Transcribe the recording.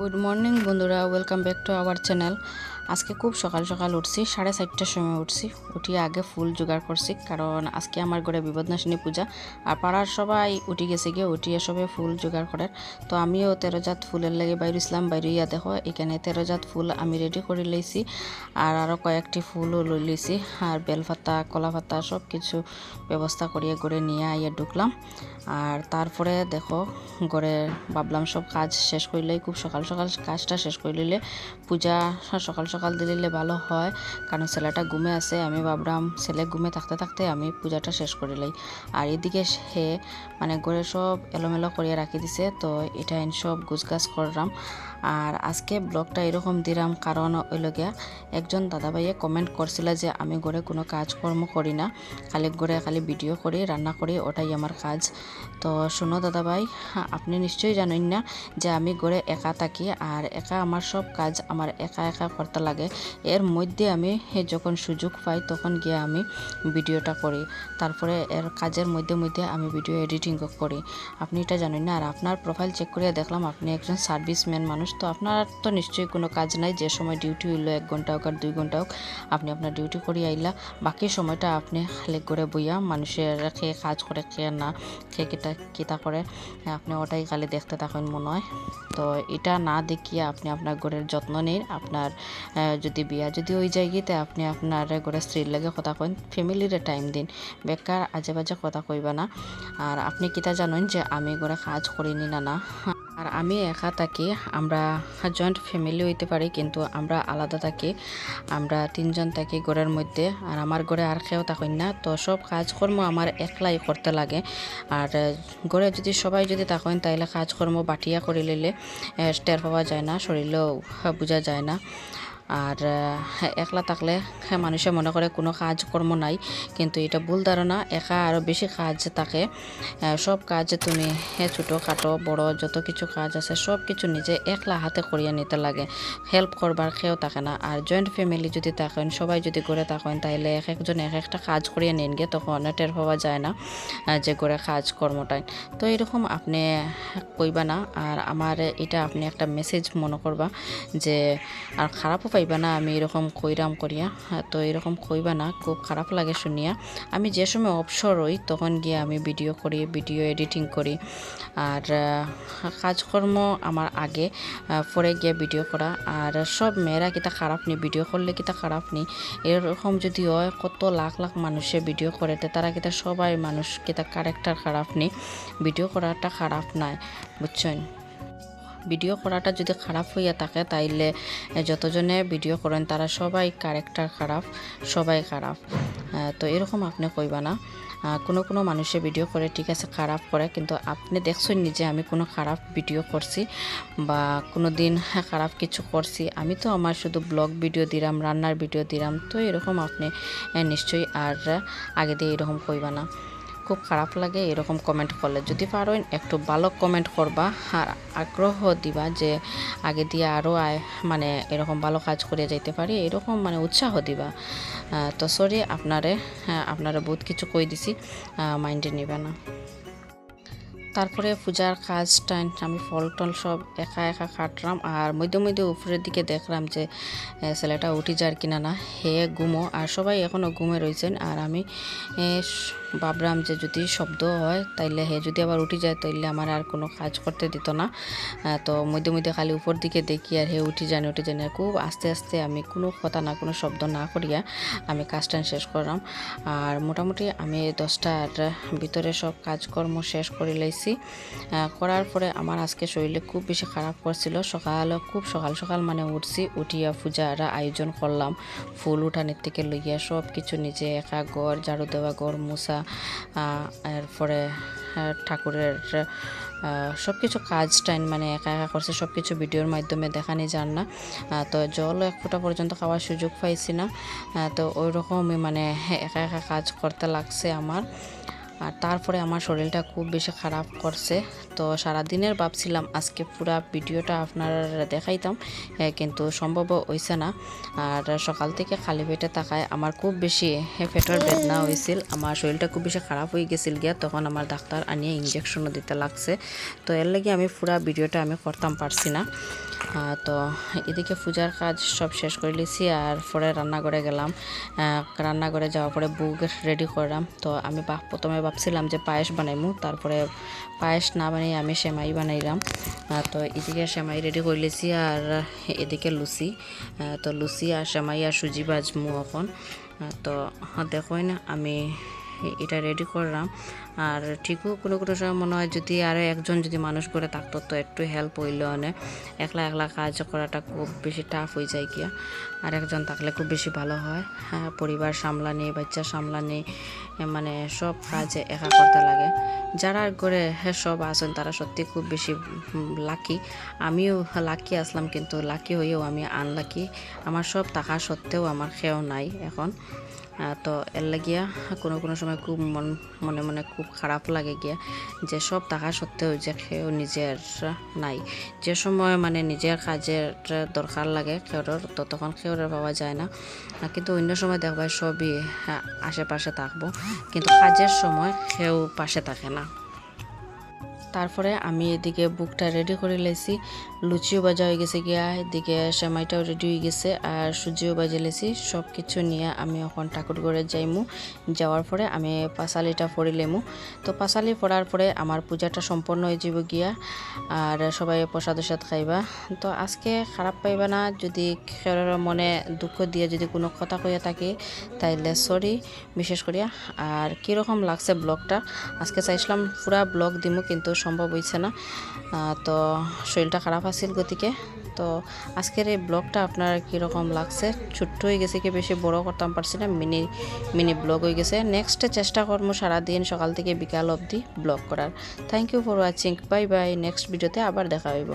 Good morning বন্ধুরা, welcome back to our channel. আজকে খুব সকাল সকাল উঠছি, 4:30টার সময় উঠছি। উঠিয়ে আগে ফুল জোগাড় করছি, কারণ আজকে আমার ঘরে বিপদনাশিনী পূজা। আর পাড়ার সবাই উঠি গেছে গিয়ে, উঠিয়ে সবাই ফুল জোগাড় করে। তো আমিও 13 জাত ফুলের লেগে বাইরে ইসলাম বাইরিয়া দেখো, এখানে 13 জাত ফুল আমি রেডি করে লইছি। আর আরও কয়েকটি ফুলও লই লইছি, আর বেলপাতা কলা পাতা সব কিছু ব্যবস্থা করিয়ে ঘরে নিয়ে আইয়া ঢুকলাম। আর তারপরে দেখো ঘরে ভাবলাম সব কাজ শেষ করলেই, খুব সকাল সকাল কাজটা শেষ করে নিলে পূজা সকাল সকাল দিলে ভালো হয়, কারণ ছেলেটা ঘুমে আছে। আমি ভাবলাম ছেলে ঘুমে থাকতে থাকতে আমি পূজাটা শেষ করে লাই। আর এদিকে সে মানে ঘরে সব এলোমেলো করিয়া রাখি দিছে, তো এটা সব গুছগাছ করলাম। আর আজকে ব্লগটা এরকম দিলাম কারণ ওই লগিয়া একজন দাদাভাইয়ে কমেন্ট করছিল যে আমি ঘরে কোনো কাজকর্ম করি না, খালি ভিডিও করি, রান্না করি, ওটাই আমার কাজ। তো শোনো দাদাভাই, আপনি নিশ্চয়ই জানেন না যে আমি ঘরে একা থাকি, আর একা আমার সব কাজ আমার একা একা করতে লাগে। এর মধ্যে আমি যখন সুযোগ পাই তখন গিয়ে আমি ভিডিওটা করি, তারপরে এর কাজের মধ্যে মধ্যে আমি ভিডিও এডিটিংও করি। আপনি এটা জানেন না। আর আপনার প্রোফাইল চেক করে দেখলাম আপনি একজন সার্ভিসম্যান মানুষ, তো আপনার তো নিশ্চয়ই কোনো কাজ নাই। যে সময় ডিউটি হইলো 1 ঘন্টা হোক আর 2 ঘন্টা হোক, আপনি আপনার ডিউটি করিয়ে আইলা, বাকি সময়টা আপনি খালি করে বইয়া মানুষের খেয়ে কাজ করে, খেয়ে না খেয়ে কিতা করে আপনি ওটাই খালি দেখতে থাকেন মনে হয়। তো এটা না দেখিয়ে আপনি আপনার ঘরের যত্ন নিন। আপনার যদি বিয়া যদি ওই জায়গাতে আপনি আপনার ঘরের স্ত্রীর লাগে কথা কইন, ফ্যামিলিরে টাইম দিন, বেকার আজে বাজে কথা কইবা না। আর আপনি কিতা জানেন যে আমি ঘরে কাজ করিনি না। আর আমি একা থাকি, আমরা জয়েন্ট ফ্যামিলি হইতে পারি কিন্তু আমরা আলাদা থাকি। আমরা 3 জন থাকি ঘরের মধ্যে, আর আমার ঘরে আর কেউ থাকেন না। তো সব কাজকর্ম আমার একলাই করতে লাগে। আর ঘরে যদি সবাই যদি থাকেন তাইলে কাজকর্ম বাটিয়া করে নিলে টের পাওয়া যায় না, শরীরেও বোঝা যায় না। আর একলা থাকলে মানুষে মনে করে কোনো কাজকর্ম নাই, কিন্তু এটা ভুল ধারণা। একা আরও বেশি কাজ থাকে। সব কাজ তুমি ছোটো খাটো বড় যত কিছু কাজ আছে সব কিছু নিজে একলা হাতে করিয়া নিতে লাগে, হেল্প করবার কেউ থাকে না। আর জয়েন্ট ফ্যামিলি যদি থাকেন, সবাই যদি করে থাকেন, তাইলে এক একজন এক একটা কাজ করিয়া নেন গে, তখন টের পাওয়া যায় না যে করে কাজকর্মটাই। তো এরকম আপনি কইবা না। আর আমার এটা আপনি একটা মেসেজ মনে করবা যে, আর খারাপও পাইবা না আমি এরকম কইরাম করিয়া। তো এরকম কইবা না, খুব খারাপ লাগে শুনিয়া। আমি যে সময় অবসর হই তখন গিয়ে আমি ভিডিও করি, ভিডিও এডিটিং করি। আর কাজকর্ম আমার আগে, পরে গিয়ে ভিডিও করা। আর সব মেয়েরা কিতা খারাপ নি, ভিডিও করলে কিতা খারাপ নি, এরকম যদি হয় কত লাখ লাখ মানুষে ভিডিও করে, তারা কিতা সবাই মানুষ কিতা ক্যারেক্টার খারাপ নি, ভিডিও করাটা খারাপ নাই, বুঝছেন। ভিডিও করাটা যদি খারাপ হইয়া থাকে তাইলে যতজনে ভিডিও করেন তারা সবাই ক্যারেক্টার খারাপ, সবাই খারাপ। তো এরকম আপনি কইবা না। কোনো কোনো মানুষে ভিডিও করে ঠিক আছে, খারাপ করে, কিন্তু আপনি দেখছেন নিজে আমি কোনো খারাপ ভিডিও করছি বা কোনো দিন খারাপ কিছু করছি? আমি তো আমার শুধু ব্লগ ভিডিও দিলাম, রান্নার ভিডিও দিলাম। তো এরকম আপনি নিশ্চয়ই আর আগে দিয়ে এরকম কইবা না। খুব খারাপ লাগে এরকম কমেন্ট করলে। যদি পারেন একটু ভালো কমেন্ট করবা, আর আগ্রহ দিবা যে আগে দিয়ে আরও মানে এরকম ভালো কাজ করে যাইতে পারি, এরকম মানে উৎসাহ দিবা। তো সরি আপনারা বহুত কিছু কই দিছি, মাইন্ডে নিবে না। তারপরে পূজার কাজটা আমি ফল টল সব একা একা কাটলাম। আর মধ্যে মধ্যে উপরের দিকে দেখলাম যে ছেলেটা উঠি যার কিনা না, হে ঘুমো, আর সবাই এখনও ঘুমে রয়েছেন। আর আমি ভাবলাম যে যদি শব্দ হয় তাইলে হে যদি আবার উঠি যায় তাইলে আমার আর কোনো কাজ করতে দিত না। তো মধ্যে মধ্যে খালি উপর দিকে দেখি আর হে উঠি জানি। খুব আস্তে আস্তে আমি কোনো কথা না কোনো শব্দ না করিয়া আমি কাজটা শেষ করলাম। আর মোটামুটি আমি 10টার ভিতরে সব কাজকর্ম শেষ করে লাইছি। করার পরে আমার আজকে শরীরে খুব বেশি খারাপ করছিল। খুব সকাল সকাল মানে উঠছি, উঠিয়া পূজার আয়োজন করলাম। ফুল উঠানের থেকে লইয়া সব কিছু নিজে একা, ঘর ঝাড়ু দেওয়া, ঘর মোছা, এরপরে ঠাকুরের সব কিছু কাজটাইন মানে একা একা করছে। সব কিছু ভিডিওর মাধ্যমে দেখানি যান না। তো জল 1 ফোঁটা পর্যন্ত খাওয়ার সুযোগ পাইছি না। তো ওই রকমই মানে একা একা কাজ করতে লাগছে আমার। আর তারপরে আমার শরীরটা খুব বেশি খারাপ করছে। তো তো সারাদিনের ভাবছিলাম আজকে পুরা ভিডিওটা আপনার দেখাইতাম, কিন্তু সম্ভব হইছে না। আর সকাল থেকে খালি পেটে থাকায় আমার খুব বেশি পেটের বেদনা হয়েছিল, আমার শরীরটা খুব বেশি খারাপ হয়ে গেছিল গিয়া, তখন আমার ডাক্তার আনিয়ে ইঞ্জেকশনও দিতে লাগছে। তো এর লাগে আমি পুরা ভিডিওটা আমি করতাম পারছি না। তো এদিকে পূজার কাজ সব শেষ করে লিছি, আর পরে রান্নাঘরে গেলাম। রান্নাঘরে যাওয়ার পরে বুক রেডি করলাম। তো আমি প্রথমে ভাবছিলাম যে পায়েস বানাইমু, তারপরে পায়েস না বানিয়ে আমি সেমাই বানাইলাম। তো এদিকে সেমাই রেডি করে লিছি, আর এদিকে লুচি। তো লুচি আর সেমাই আর সুজি ভাজমু এখন। তো দেখোই না আমি এটা রেডি করলাম। আর ঠিকও কোনো কোনো সময় মনে হয় যদি আরও একজন যদি মানুষ করে থাকতো তো একটু হেল্প হইলে অনেক, একলা একলা কাজ করাটা খুব বেশি টাফ হয়ে যায় গিয়া, আর একজন থাকলে খুব বেশি ভালো হয়। পরিবার সামলানি, বাচ্চা সামলানি, মানে সব কাজ একা করতে লাগে। যারা করে সব আছেন তারা সত্যি খুব বেশি লাকি। আমিও লাকি আসলাম, কিন্তু লাকি হয়েও আমি আনলাকি। আমার সব টাকা সত্ত্বেও আমার খেয়েও নাই এখন। তো এর লাগিয়া কোনো কোনো সময় খুব মনে মনে খুব খারাপ লাগে গিয়া, যে সব টাকা সত্ত্বেও যে খেয়েও নিজের নাই। যে সময় মানে নিজের কাজের দরকার লাগে খেয়ের, তো তখন খেয়ের পাওয়া যায় না। কিন্তু অন্য সময় দেখবা সবই আশেপাশে থাকবো, কিন্তু কাজের সময় কেউ পাশে থাকে না। তারপরে আমি এদিকে বুকটা রেডি করে লাইছি, লুচিও ভাজা হয়ে গেছে গিয়া, এদিকে সেমাইটাও রেডি হয়ে গেছে, আর সুজিও ভাজে লেছি। সব কিছু নিয়ে আমি এখন ঠাকুর ঘরে যাইমু। যাওয়ার পরে আমি পাঁচালিটা পড়ি লেমু। তো পাঁচালি পড়ার পরে আমার পূজাটা সম্পন্ন হয়ে যাব গিয়া, আর সবাই প্রসাদ খাইবা। তো আজকে খারাপ পাইবা না যদি মনে দুঃখ দিয়ে যদি কোনো কথা কইয়া থাকে, তাইলে সরি বিশেষ করিয়া। আর কীরকম লাগছে ব্লগটা, আজকে চাইছিলাম পুরা ব্লগ দিমু, কিন্তু সম্ভব হয়েছে না। তো শরীরটা খারাপ আছিল গতিকে। তো আজকের এই ব্লগটা আপনার কীরকম লাগছে, ছোট্ট হয়ে গেছে কি বেশি বড় করতাম পারছি না, মিনি ব্লগ হয়ে গেছে। নেক্সটে চেষ্টা করবো সারাদিন সকাল থেকে বিকাল অবধি ব্লগ করার। Thank you for watching, bye bye. Next ভিডিওতে আবার দেখা হইব।